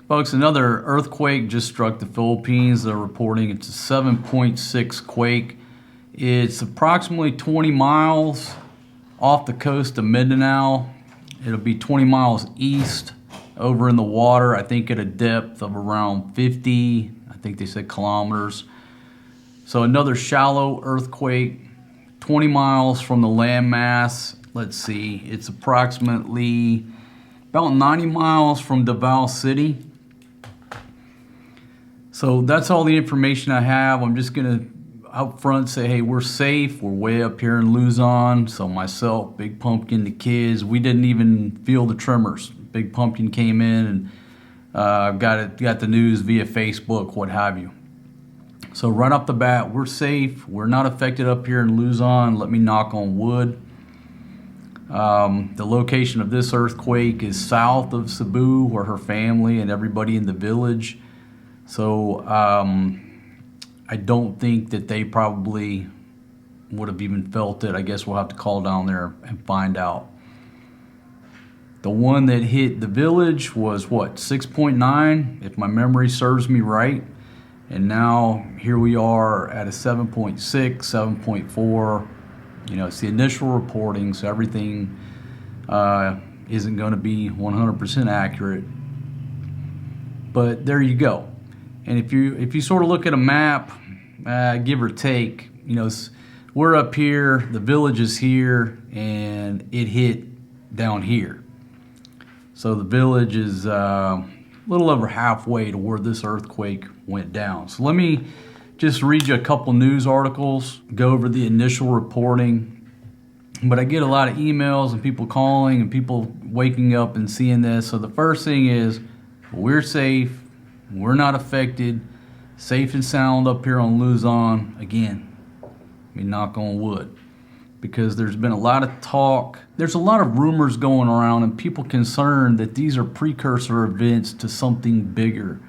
Folks, another earthquake just struck the Philippines. They're reporting it's a 7.6 quake. It's approximately 20 miles off the coast of Mindanao. It'll be 20 miles east over in the water, I think at a depth of around 50, I think they said kilometers. So another shallow earthquake, 20 miles from the landmass. Let's see, it's approximately about 90 miles from Davao City. So that's all the information I have. I'm just gonna out front say, hey, we're safe. We're way up here in Luzon. So myself, Big Pumpkin, the kids, we didn't even feel the tremors. Big Pumpkin came in and got the news via Facebook, what have you. So right off the bat, we're safe. We're not affected up here in Luzon. Let me knock on wood. The location of this earthquake is south of Cebu, where her family and everybody in the village. So I don't think that they probably would have even felt it. I guess we'll have to call down there and find out. The one that hit the village was what, 6.9, if my memory serves me right. And now here we are at a 7.6, 7.4. You know, it's the initial reporting, so everything isn't going to be 100% accurate. But there you go. And if you sort of look at a map, give or take, you know, we're up here, the village is here, and it hit down here. So the village is a little over halfway to where this earthquake went down. So let me just read you a couple news articles, go over the initial reporting. But I get a lot of emails and people calling and people waking up and seeing this. So the first thing is, we're safe. We're not affected, safe and sound up here on Luzon. Again, let me knock on wood, because there's been a lot of talk. There's a lot of rumors going around and people concerned that these are precursor events to something bigger.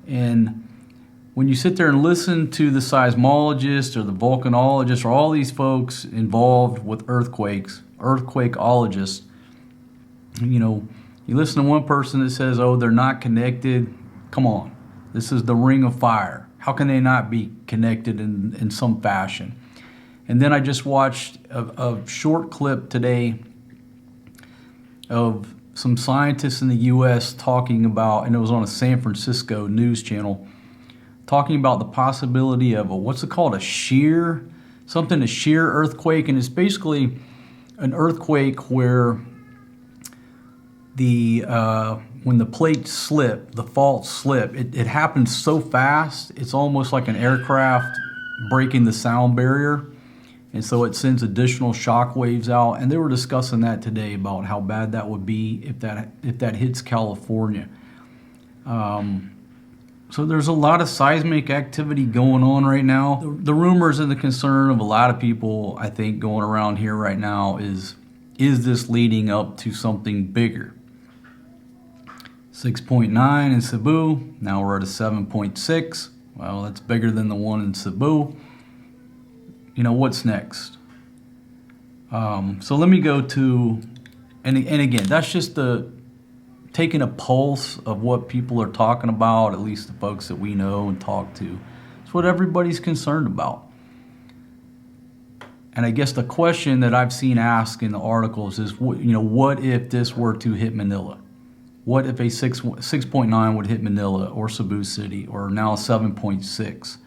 And when you sit there and listen to the seismologists or the volcanologists or all these folks involved with earthquakes, earthquakeologists, you know, you listen to one person that says, oh, they're not connected. Come on. This is the ring of fire. How can they not be connected in some fashion? And then I just watched a short clip today of some scientists in the U.S. talking about, and it was on a San Francisco news channel, talking about the possibility of what's it called, a shear earthquake. And it's basically an earthquake where when the plates slip, the faults slip, it happens so fast, it's almost like an aircraft breaking the sound barrier. And so it sends additional shock waves out. And they were discussing that today about how bad that would be if that hits California. So there's a lot of seismic activity going on right now. The rumors and the concern of a lot of people, I think, going around here right now is this leading up to something bigger? 6.9 in Cebu, now we're at a 7.6. Well, that's bigger than the one in Cebu. You know, what's next? So let me go to, and again, that's just taking a pulse of what people are talking about, at least the folks that we know and talk to. It's what everybody's concerned about. And I guess the question that I've seen asked in the articles is, what if this were to hit Manila? What if a 6.9 would hit Manila or Cebu City, or now 7.6?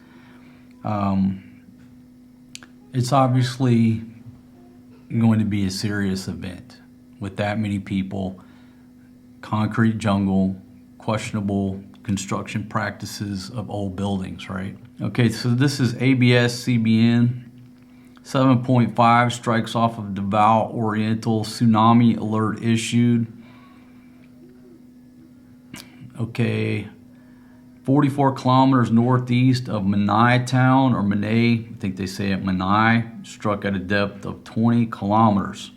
It's obviously going to be a serious event with that many people, concrete jungle, questionable construction practices of old buildings, right? Okay, so this is ABS-CBN. 7.5 strikes off of Davao Oriental, tsunami alert issued. Okay, 44 kilometers northeast of Manay town, or Manay, I think they say it Manay, struck at a depth of 20 kilometers.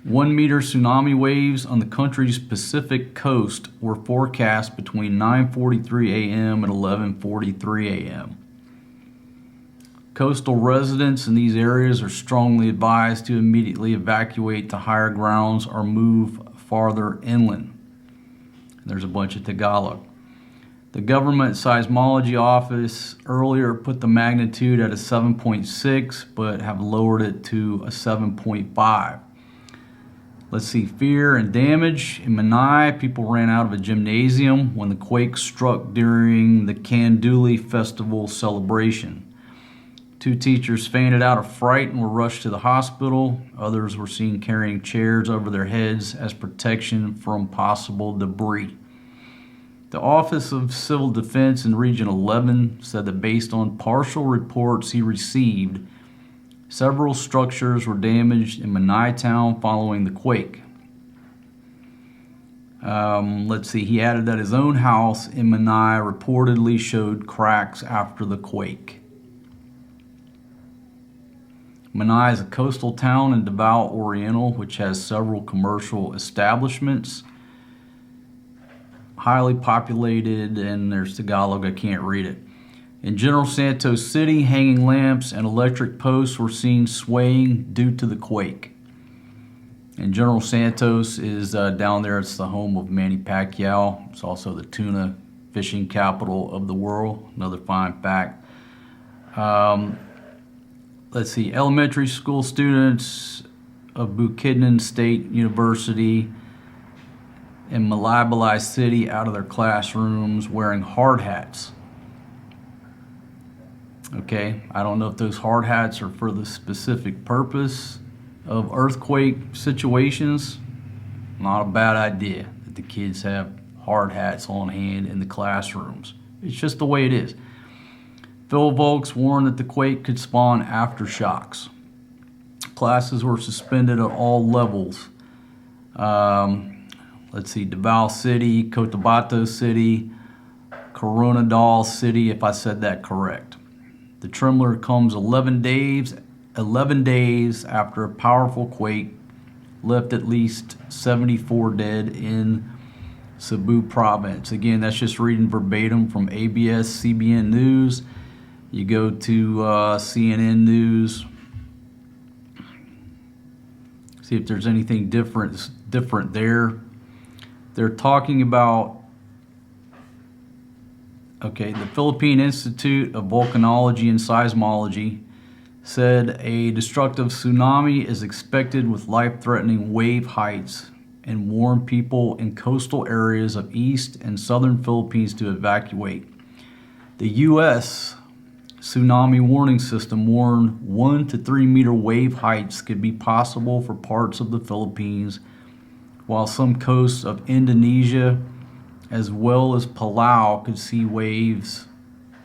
1 meter tsunami waves on the country's Pacific coast were forecast between 9:43 a.m. and 11:43 a.m. Coastal residents in these areas are strongly advised to immediately evacuate to higher grounds or move farther inland. There's a bunch of Tagalog. The government seismology office earlier put the magnitude at a 7.6, but have lowered it to a 7.5. Let's see, fear and damage. In Mindanao, people ran out of a gymnasium when the quake struck during the Kanduli Festival celebration. 2 teachers fainted out of fright and were rushed to the hospital. Others were seen carrying chairs over their heads as protection from possible debris. The Office of Civil Defense in Region 11 said that based on partial reports he received, several structures were damaged in Mindanao town following the quake. Let's see, he added that his own house in Mindanao reportedly showed cracks after the quake. Mindanao is a coastal town in Davao Oriental, which has several commercial establishments. Highly populated, and there's Tagalog, I can't read it. In General Santos City, hanging lamps and electric posts were seen swaying due to the quake. And General Santos is down there. It's the home of Manny Pacquiao. It's also the tuna fishing capital of the world. Another fine fact. Let's see, elementary school students of Bukidnon State University in Malabalay City out of their classrooms wearing hard hats. Okay, I don't know if those hard hats are for the specific purpose of earthquake situations. Not a bad idea that the kids have hard hats on hand in the classrooms. It's just the way it is. Phil Volks warned that the quake could spawn aftershocks. Classes were suspended at all levels. Let's see, Davao City, Cotabato City, Coronadal City, if I said that correct. The tremor comes 11 days after a powerful quake left at least 74 dead in Cebu province. Again, that's just reading verbatim from ABS, CBN News. You go to CNN News, see if there's anything different there. They're talking about, okay, the Philippine Institute of Volcanology and Seismology said a destructive tsunami is expected with life-threatening wave heights and warned people in coastal areas of east and southern Philippines to evacuate. The U.S. Tsunami Warning System warned 1 to 3 meter wave heights could be possible for parts of the Philippines, while some coasts of Indonesia as well as Palau could see waves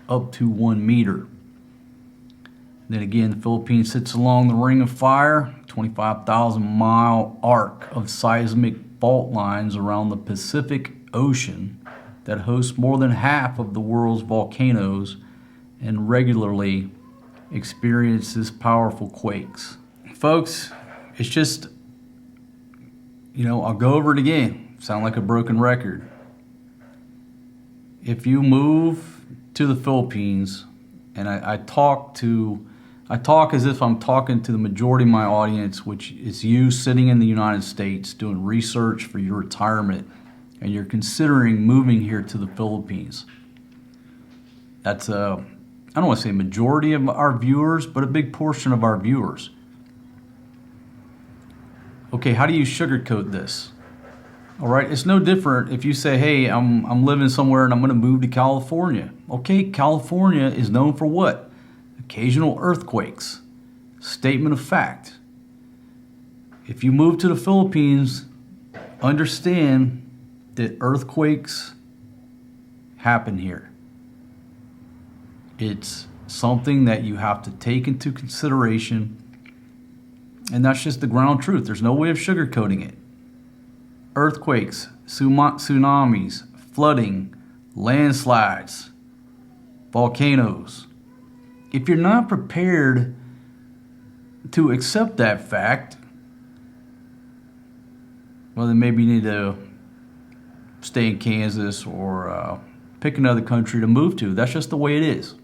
up to 1 meter. Then again, the Philippines sits along the Ring of Fire, 25,000-mile arc of seismic fault lines around the Pacific Ocean that hosts more than half of the world's volcanoes and regularly experiences powerful quakes. Folks, it's just, I'll go over it again. Sound like a broken record. If you move to the Philippines, and I talk as if I'm talking to the majority of my audience, which is you sitting in the United States doing research for your retirement, and you're considering moving here to the Philippines. That's I don't want to say majority of our viewers, but a big portion of our viewers. Okay, how do you sugarcoat this? All right, it's no different if you say, hey, I'm living somewhere and I'm going to move to California. Okay, California is known for what? Occasional earthquakes. Statement of fact. If you move to the Philippines, understand that earthquakes happen here. It's something that you have to take into consideration, and that's just the ground truth. There's no way of sugarcoating it. Earthquakes, tsunamis, flooding, landslides, volcanoes. If you're not prepared to accept that fact, well, then maybe you need to stay in Kansas or pick another country to move to. That's just the way it is.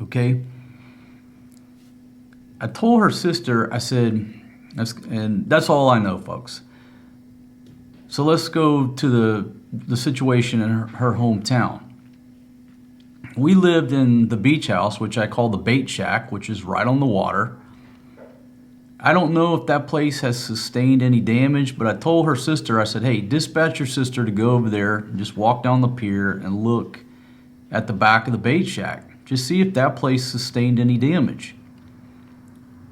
Okay? I told her sister, I said, and that's all I know, folks. So let's go to the situation in her hometown. We lived in the beach house, which I call the bait shack, which is right on the water. I don't know if that place has sustained any damage, but I told her sister, I said, hey, dispatch your sister to go over there and just walk down the pier and look at the back of the bait shack. Just see if that place sustained any damage.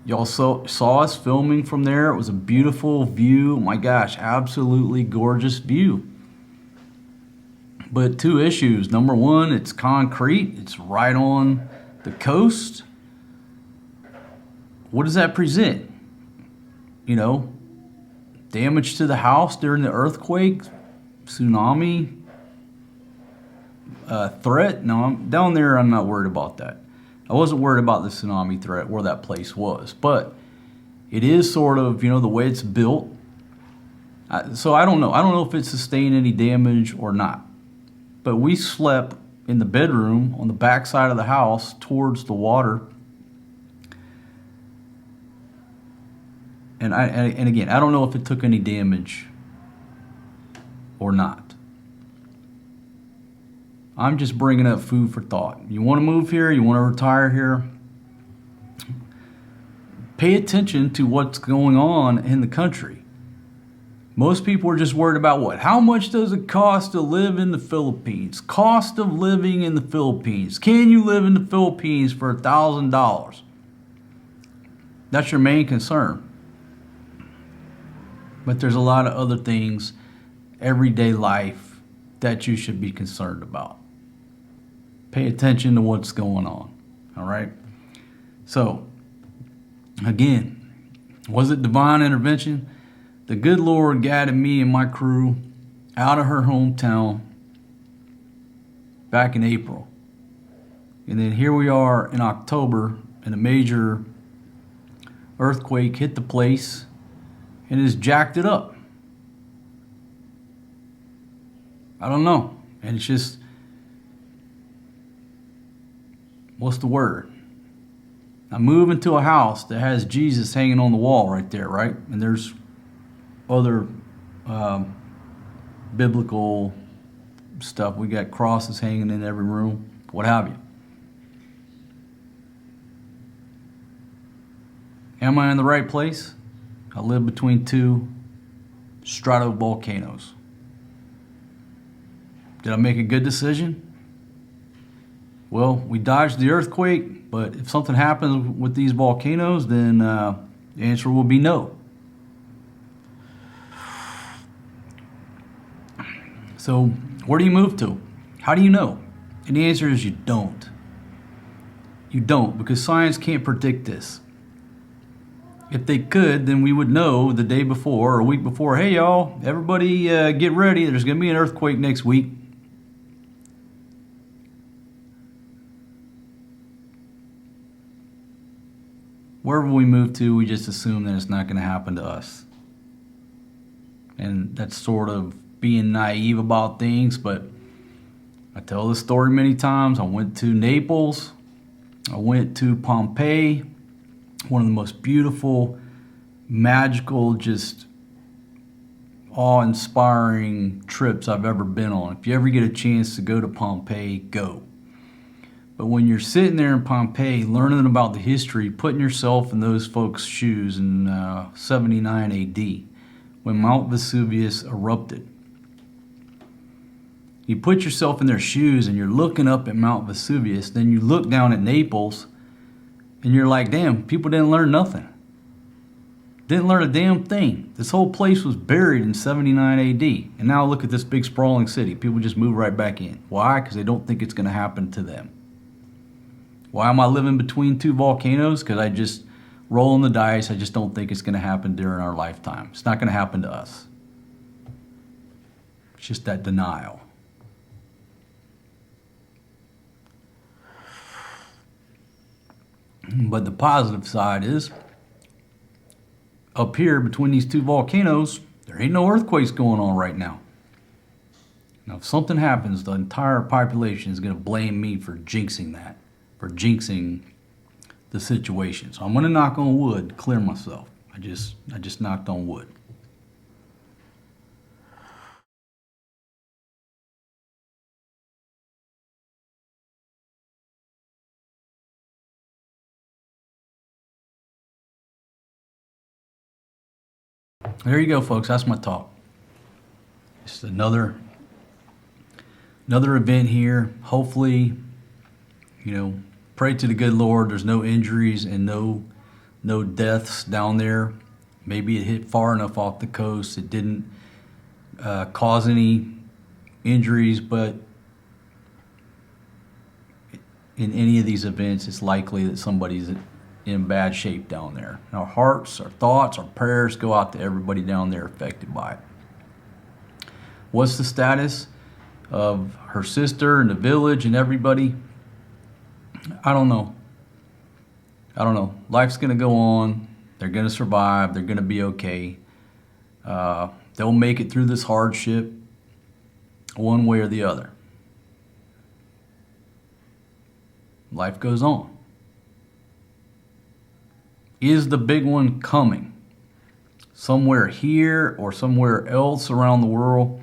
Y'all saw us filming from there. It was a beautiful view. My gosh, absolutely gorgeous view. But two issues. Number one, it's concrete. It's right on the coast. What does that present? You know, damage to the house during the earthquake, tsunami, threat. No, I'm down there. I'm not worried about that. I wasn't worried about the tsunami threat where that place was, but it is sort of, you know, the way it's built. So I don't know. I don't know if it sustained any damage or not. But we slept in the bedroom on the back side of the house towards the water. And again, I don't know if it took any damage or not. I'm just bringing up food for thought. You want to move here? You want to retire here? Pay attention to what's going on in the country. Most people are just worried about what? How much does it cost to live in the Philippines? Cost of living in the Philippines. Can you live in the Philippines for $1,000? That's your main concern. But there's a lot of other things, everyday life, that you should be concerned about. Pay attention to what's going on. All right? So, again, was it divine intervention? The good Lord guided me and my crew out of her hometown back in April. And then here we are in October, and a major earthquake hit the place and has jacked it up. I don't know. And it's just, what's the word? I move into a house that has Jesus hanging on the wall right there, right? And there's other biblical stuff. We got crosses hanging in every room, what have you. Am I in the right place? I live between two stratovolcanoes. Did I make a good decision? Well, we dodged the earthquake, but if something happens with these volcanoes, then the answer will be no. So, where do you move to? How do you know? And the answer is you don't. You don't, because science can't predict this. If they could, then we would know the day before or a week before, hey y'all, everybody get ready, there's going to be an earthquake next week. Wherever we move to, we just assume that it's not going to happen to us. And that's sort of being naive about things, but I tell this story many times. I went to Naples. I went to Pompeii. One of the most beautiful, magical, just awe-inspiring trips I've ever been on. If you ever get a chance to go to Pompeii, go. But when you're sitting there in Pompeii, learning about the history, putting yourself in those folks' shoes in 79 AD, when Mount Vesuvius erupted, you put yourself in their shoes and you're looking up at Mount Vesuvius, then you look down at Naples, and you're like, damn, people didn't learn nothing. Didn't learn a damn thing. This whole place was buried in 79 AD. And now look at this big sprawling city. People just move right back in. Why? Because they don't think it's going to happen to them. Why am I living between two volcanoes? Because I just rolling the dice. I just don't think it's going to happen during our lifetime. It's not going to happen to us. It's just that denial. But the positive side is, up here between these two volcanoes, there ain't no earthquakes going on right now. Now, if something happens, the entire population is going to blame me for jinxing that, for jinxing the situation. So I'm going to knock on wood to clear myself. I just knocked on wood. There you go, folks. That's my talk. Just another event here. Hopefully, pray to the good Lord there's no injuries and no deaths down there. Maybe it hit far enough off the coast it didn't cause any injuries, but in any of these events, it's likely that somebody's in bad shape down there. Our hearts, our thoughts, our prayers go out to everybody down there affected by it. What's the status of her sister and the village and everybody? I don't know. Life's going to go on. They're going to survive. They're going to be okay. They'll make it through this hardship one way or the other. Life goes on. Is the big one coming? Somewhere here or somewhere else around the world?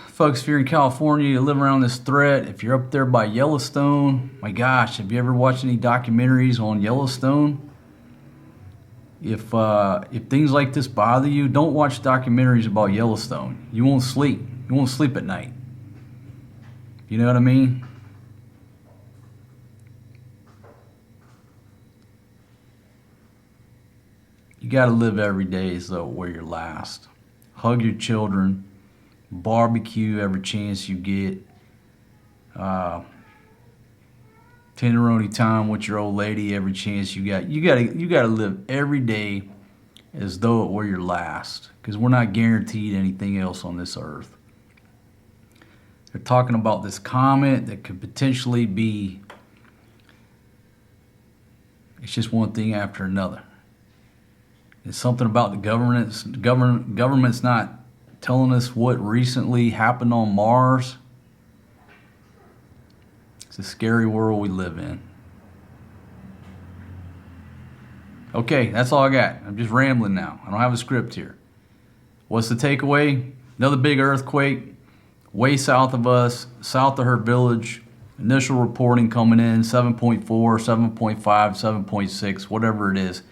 Folks, if you're in California, you live around this threat. If you're up there by Yellowstone, my gosh, have you ever watched any documentaries on Yellowstone? If things like this bother you, don't watch documentaries about Yellowstone. You won't sleep. You won't sleep at night. You know what I mean? You got to live every day as though it were your last. Hug your children. Barbecue every chance you get. Tenderoni time with your old lady every chance you got. You got to live every day as though it were your last, because we're not guaranteed anything else on this earth. They're talking about this comet that could potentially be. It's just one thing after another. It's something about the government's not telling us what recently happened on Mars. It's a scary world we live in. Okay, that's all I got. I'm just rambling now. I don't have a script here. What's the takeaway? Another big earthquake way south of us, south of her village. Initial reporting coming in 7.4, 7.5, 7.6, whatever it is.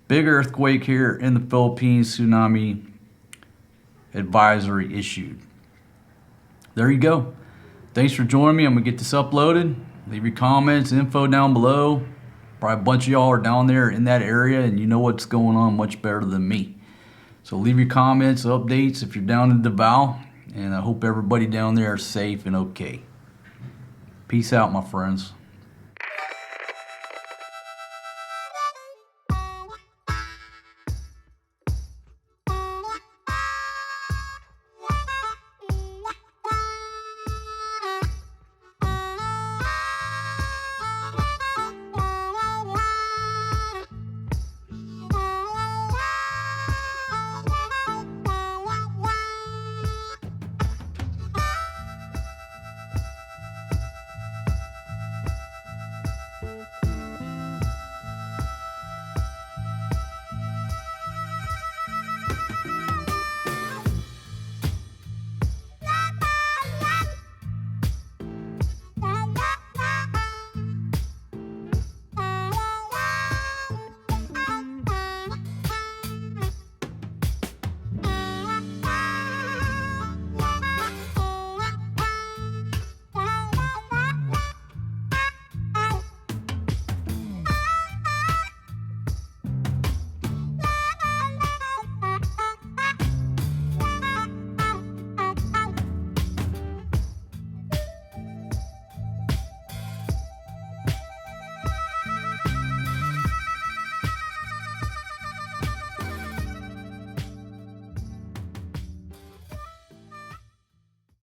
Big earthquake here in the Philippines, tsunami advisory issued. There you go. Thanks for joining me. I'm going to get this uploaded. Leave your comments, info down below. Probably a bunch of y'all are down there in that area and you know what's going on much better than me. So leave your comments, updates if you're down in Davao. And I hope everybody down there is safe and okay. Peace out, my friends.